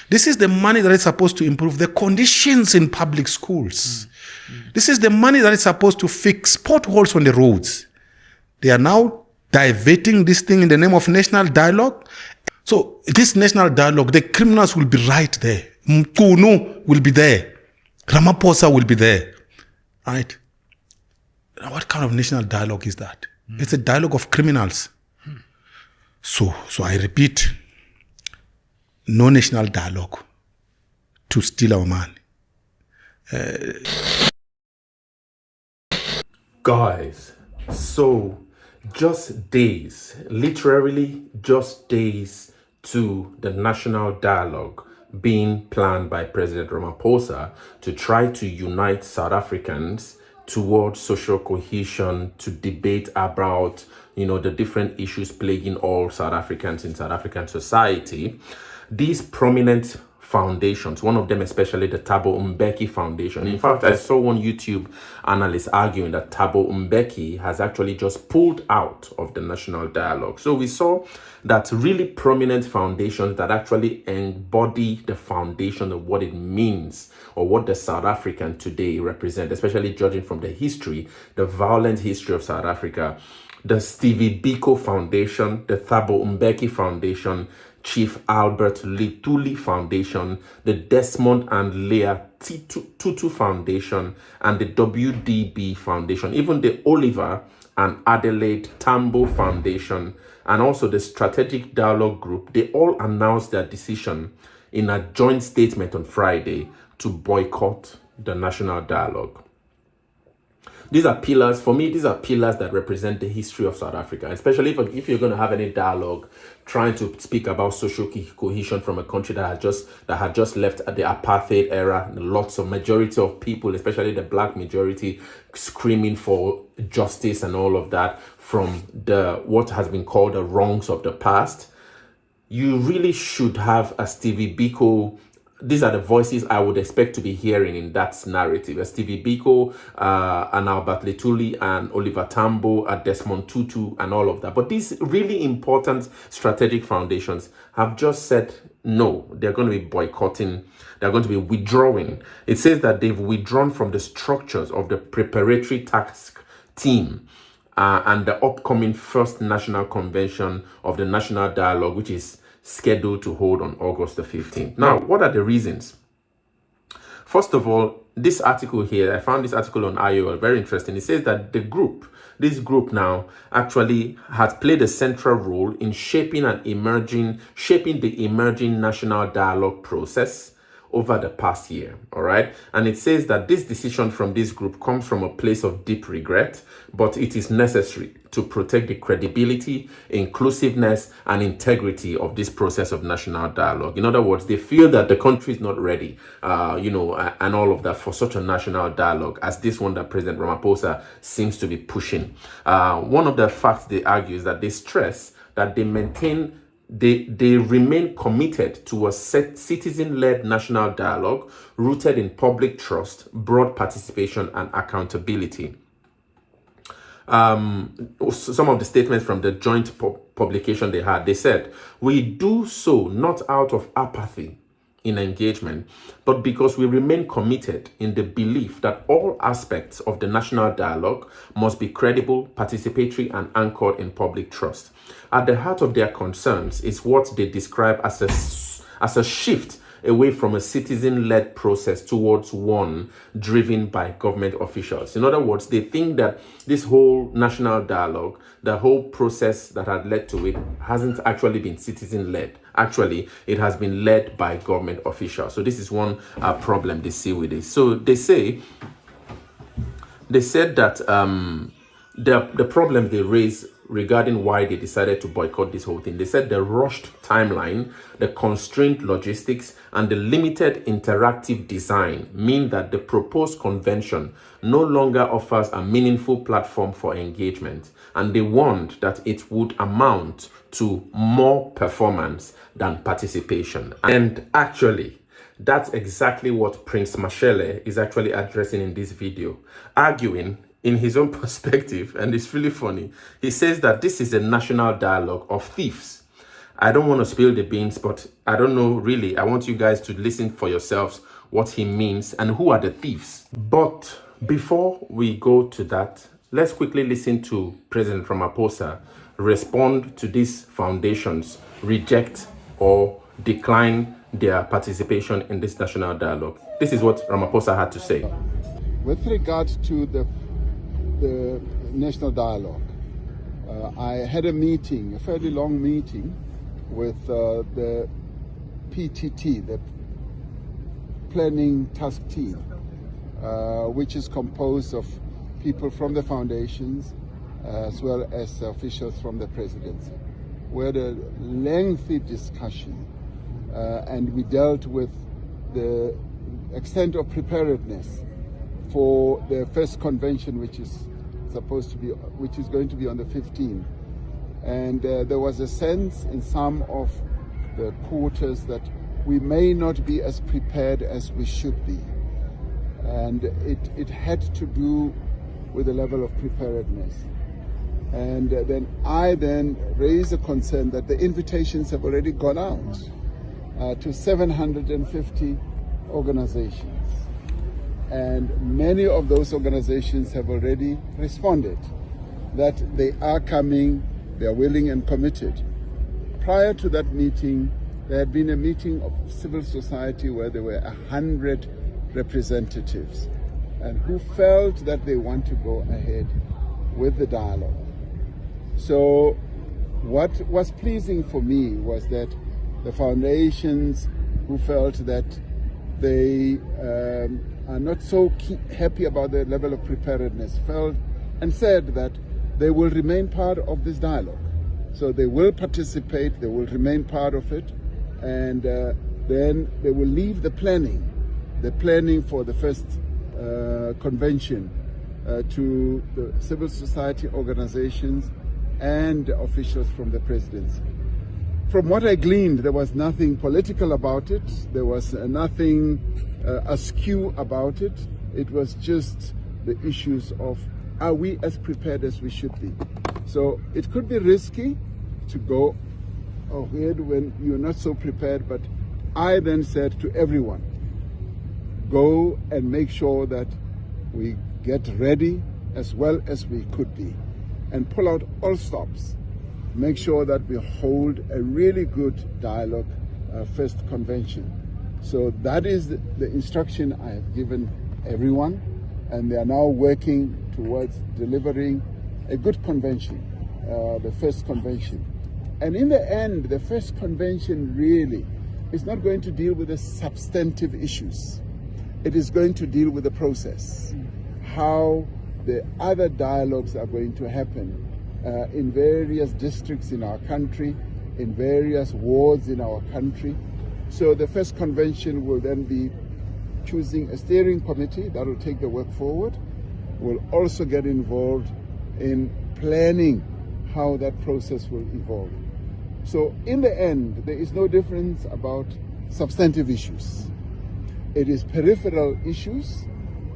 This is the money that is supposed to improve the conditions in public schools. This is the money that is supposed to fix potholes on the roads. They are now diverting this thing in the name of national dialogue. So this national dialogue, the criminals will be right there. Mkunu will be there. Ramaphosa will be there. Right? Now, what kind of national dialogue is that? It's a dialogue of criminals. So I repeat, no national dialogue to steal our money. Guys, so just days, literally just days to the national dialogue being planned by President Ramaphosa to try to unite South Africans towards social cohesion, to debate about, the different issues plaguing all South Africans in South African society. These prominent foundations, one of them especially the Thabo Mbeki Foundation. In fact, I saw one YouTube analyst arguing that Thabo Mbeki has actually just pulled out of the national dialogue. So we saw that really prominent foundations that actually embody the foundation of what it means or what the South African today represent, especially judging from the history, the violent history of South Africa. The Stevie Biko Foundation, the Thabo Mbeki Foundation, Chief Albert Lituli Foundation, the Desmond and Leah Tutu Foundation, and the WDB Foundation, even the Oliver and Adelaide Tambo Foundation, and also the Strategic Dialogue Group, they all announced their decision in a joint statement on Friday to boycott the national dialogue. These are pillars, for me, these are pillars that represent the history of South Africa, especially if you're going to have any dialogue trying to speak about social cohesion from a country that had just left the apartheid era. Lots of majority of people, especially the black majority, screaming for justice and all of that from what has been called the wrongs of the past. You really should have a Stevie Biko. These are the voices I would expect to be hearing in that narrative. Stevie Biko, and Albert Lituli, and Oliver Tambo, and Desmond Tutu, and all of that. But these really important strategic foundations have just said no. They're going to be boycotting. They're going to be withdrawing. It says that they've withdrawn from the structures of the preparatory task team and the upcoming first national convention of the National Dialogue, which is scheduled to hold on August the 15th. Now, what are the reasons? First of all, this article here, I found this article on IOL, very interesting. It says that this group now actually has played a central role in shaping the emerging national dialogue process over the past year, all right? And it says that this decision from this group comes from a place of deep regret, but it is necessary to protect the credibility, inclusiveness, and integrity of this process of national dialogue. In other words, they feel that the country is not ready, and all of that for such a national dialogue as this one that President Ramaphosa seems to be pushing. One of the facts they argue is that they stress that they remain committed to a citizen-led national dialogue rooted in public trust, broad participation, and accountability. Some of the statements from the joint publication they said, "We do so not out of apathy in engagement, but because we remain committed in the belief that all aspects of the national dialogue must be credible, participatory, and anchored in public trust. At the heart of their concerns is what they describe as a shift away from a citizen-led process towards one driven by government officials." In other words, they think that this whole national dialogue, the whole process that had led to it, hasn't actually been citizen-led. Actually, it has been led by government officials. So this is one problem they see with this. So they said that the problem they raise regarding why they decided to boycott this whole thing, they said the rushed timeline, the constrained logistics, and the limited interactive design mean that the proposed convention no longer offers a meaningful platform for engagement, and they warned that it would amount to more performance than participation. And actually, that's exactly what Prince Mashele is actually addressing in this video, arguing in his own perspective, and it's really funny. He says that this is a national dialogue of thieves, I don't want to spill the beans, but I don't know really. I want you guys to listen for yourselves what he means and who are the thieves. But before we go to that, let's quickly listen to President Ramaphosa respond to these foundations, reject or decline their participation in this national dialogue. This is what Ramaphosa had to say. With regard to the national dialogue, I had a meeting, a fairly long meeting, with the PTT, the Planning Task Team, which is composed of people from the foundations as well as officials from the presidency. We had a lengthy discussion and we dealt with the extent of preparedness for the first convention, which is going to be on the 15th. And there was a sense in some of the quarters that we may not be as prepared as we should be. And it had to do with the level of preparedness. And then I raised a concern that the invitations have already gone out to 750 organizations. And many of those organizations have already responded that they are coming, they are willing and committed. Prior to that meeting, there had been a meeting of civil society where there were 100 representatives and who felt that they want to go ahead with the dialogue. So what was pleasing for me was that the foundations who felt that they are not so happy about the level of preparedness felt and said that they will remain part of this dialogue. So they will participate, they will remain part of it, and then they will leave the planning for the first convention to the civil society organizations and officials from the presidency. From what I gleaned, there was nothing political about it. There was nothing askew about it. It was just the issues of, are we as prepared as we should be? So it could be risky to go ahead when you're not so prepared, but I then said to everyone, go and make sure that we get ready as well as we could be and pull out all stops. Make sure that we hold a really good dialogue first convention. So that is the instruction I have given everyone, and they are now working towards delivering a good convention, the first convention. And in the end, the first convention really is not going to deal with the substantive issues. It is going to deal with the process, how the other dialogues are going to happen in various districts in our country, in various wards in our country. So the first convention will then be choosing a steering committee that will take the work forward. We'll also get involved in planning how that process will evolve. So in the end, there is no difference about substantive issues. It is peripheral issues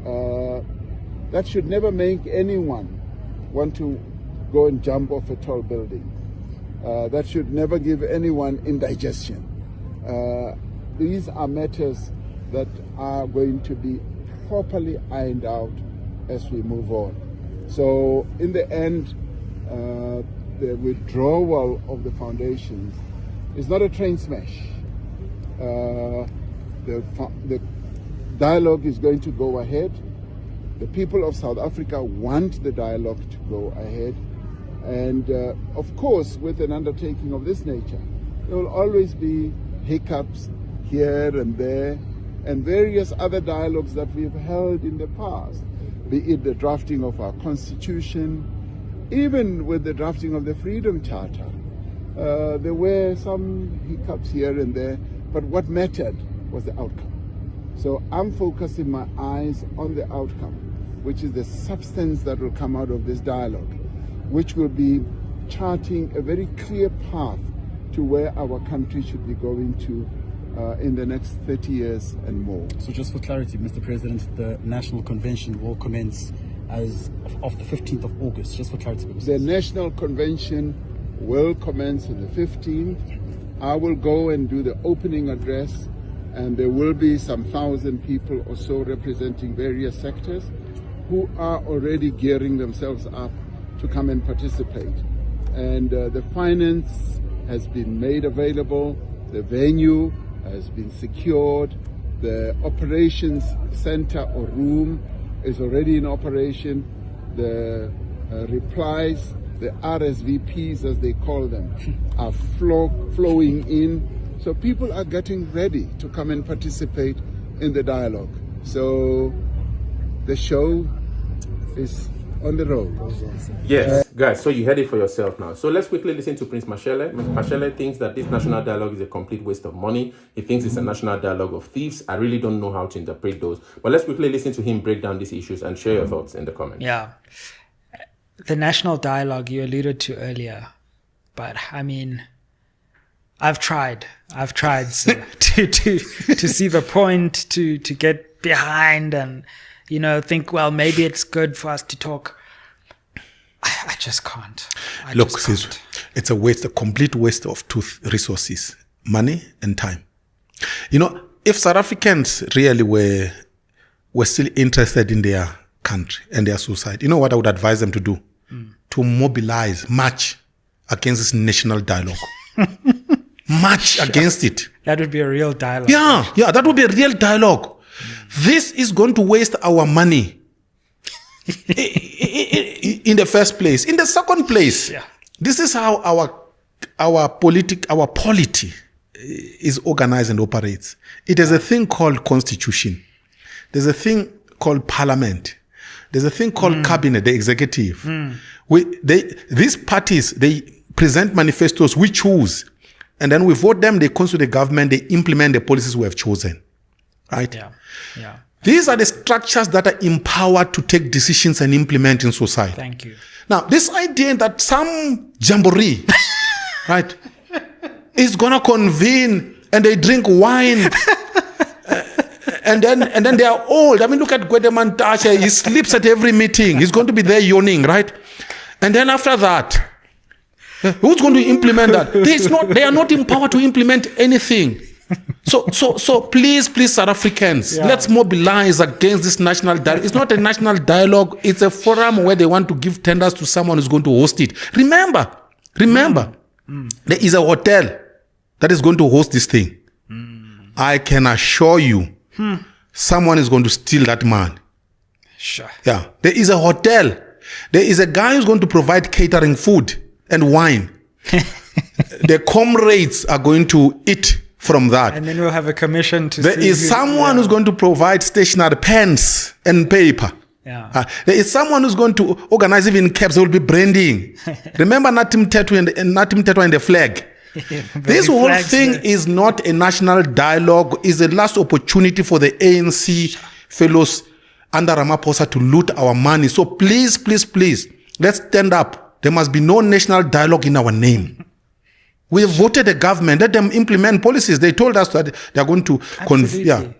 that should never make anyone want to go and jump off a tall building. That should never give anyone indigestion. These are matters that are going to be properly ironed out as we move on. So in the end, the withdrawal of the foundations is not a train smash. The dialogue is going to go ahead. The people of South Africa want the dialogue to go ahead. And of course, with an undertaking of this nature, there will always be hiccups here and there, and various other dialogues that we've held in the past, be it the drafting of our constitution, even with the drafting of the Freedom Charter. There were some hiccups here and there, but what mattered was the outcome. So I'm focusing my eyes on the outcome, which is the substance that will come out of this dialogue, which will be charting a very clear path to where our country should be going to in the next 30 years and more. So just for clarity, Mr. President, the National Convention will commence as of the 15th of August, just for clarity purposes. The National Convention will commence on the 15th. I will go and do the opening address, and there will be some 1,000 people or so representing various sectors who are already gearing themselves up to come and participate. And the finance has been made available, the venue has been secured, the operations center or room is already in operation, the replies, the RSVPs as they call them, are flowing in. So people are getting ready to come and participate in the dialogue. So the show is on the road. Yes, guys, so you heard it for yourself now. So let's quickly listen to Prince Mashele. Mashele thinks that this national dialogue is a complete waste of money. He thinks it's a national dialogue of thieves. I really don't know how to interpret those. But let's quickly listen to him break down these issues and share your thoughts in the comments. Yeah. The national dialogue you alluded to earlier, but I mean, I've tried so, to see the point, to get behind and, think, well, maybe it's good for us to talk. I just can't. Look, sis, it's a complete waste of two resources, money and time. If South Africans really were still interested in their country and their society, you know what I would advise them to do? To mobilize, march against this national dialogue. March against it. That would be a real dialogue. Yeah, that would be a real dialogue. This is going to waste our money in the first place. In the second place, this is how our polity is organized and operates. It is a thing called constitution. There's a thing called parliament. There's a thing called cabinet, the executive. These parties, they present manifestos, we choose. And then we vote them, they come to the government, they implement the policies we have chosen. Right? Yeah. These are the structures that are empowered to take decisions and implement in society. Thank you. Now, this idea that some jamboree, right, is going to convene and they drink wine and then they are old. I mean, look at Gwedeman Tasha. He sleeps at every meeting. He's going to be there yawning, right? And then after that, who's going to implement that? They are not empowered to implement anything. So please, South Africans, let's mobilize against this national dialogue. It's not a national dialogue. It's a forum where they want to give tenders to someone who's going to host it. Remember, there is a hotel that is going to host this thing. I can assure you, someone is going to steal that man. Sure. Yeah. There is a hotel. There is a guy who's going to provide catering food and wine. The comrades are going to eat from that. And then we'll have a commission to There is someone who's going to provide stationery, pens and paper. Yeah. There is someone who's going to organize even cabs. There will be branding. Remember Natim Tetu and the flag. This whole thing is not a national dialogue. It's a last opportunity for the ANC fellows under Ramaphosa to loot our money. So please, let's stand up. There must be no national dialogue in our name. We have voted the government. Let them implement policies. They told us that they are going to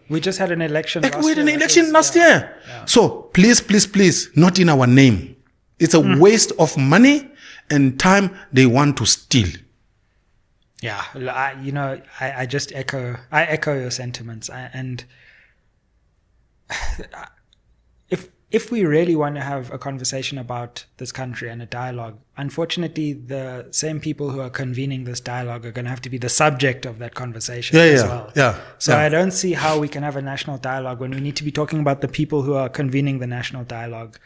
We just had an election last year. Yeah. So please, not in our name. It's a waste of money and time they want to steal. Yeah, I just echo your sentiments. And if we really want to have a conversation about this country and a dialogue, unfortunately, the same people who are convening this dialogue are going to have to be the subject of that conversation as well. So I don't see how we can have a national dialogue when we need to be talking about the people who are convening the national dialogue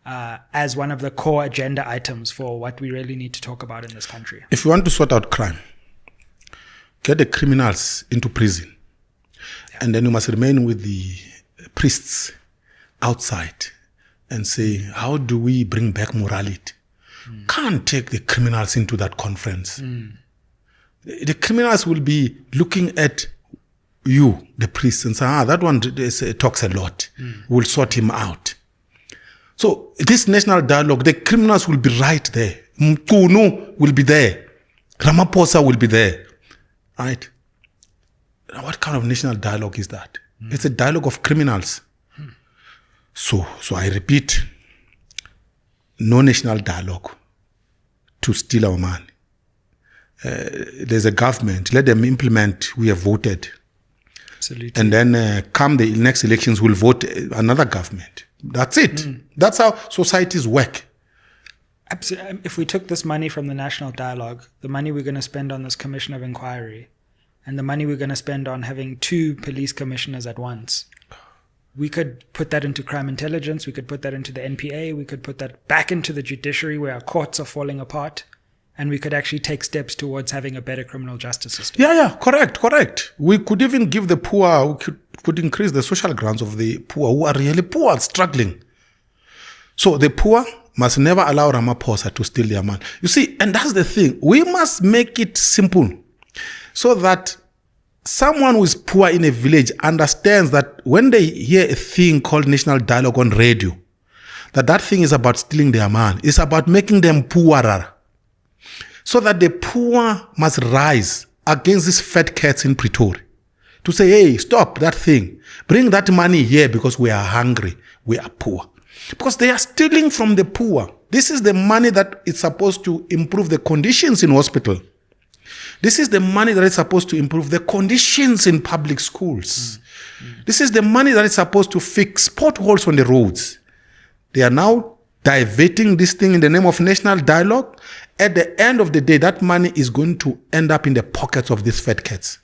as one of the core agenda items for what we really need to talk about in this country. If you want to sort out crime, get the criminals into prison. And then you must remain with the priests outside and say, how do we bring back morality? Can't take the criminals into that conference. The criminals will be looking at you, the priests, and say, that one talks a lot. We'll sort him out. So this national dialogue, the criminals will be right there. Mkunu will be there. Ramaphosa will be there. Right? Now, what kind of national dialogue is that? It's a dialogue of criminals. So I repeat, no national dialogue to steal our money. there's a government. Let them implement. We have voted. Absolutely. And then come the next elections, we'll vote another government. That's it. That's how societies work. Absolutely. If we took this money from the national dialogue, the money we're going to spend on this commission of inquiry, and the money we're going to spend on having 2 police commissioners at once, we could put that into crime intelligence, we could put that into the NPA, we could put that back into the judiciary where our courts are falling apart, and we could actually take steps towards having a better criminal justice system. Yeah, correct. We could even give the poor, we could increase the social grants of the poor who are really poor, struggling. So the poor must never allow Ramaphosa to steal their money. You see, and that's the thing. We must make it simple so that someone who is poor in a village understands that when they hear a thing called national dialogue on radio, that thing is about stealing their money. It's about making them poorer. So that the poor must rise against these fat cats in Pretoria to say, hey, stop that thing. Bring that money here because we are hungry. We are poor. Because they are stealing from the poor. This is the money that is supposed to improve the conditions in hospital. This is the money that is supposed to improve the conditions in public schools. This is the money that is supposed to fix potholes on the roads. They are now diverting this thing in the name of national dialogue. At the end of the day, that money is going to end up in the pockets of these fat cats.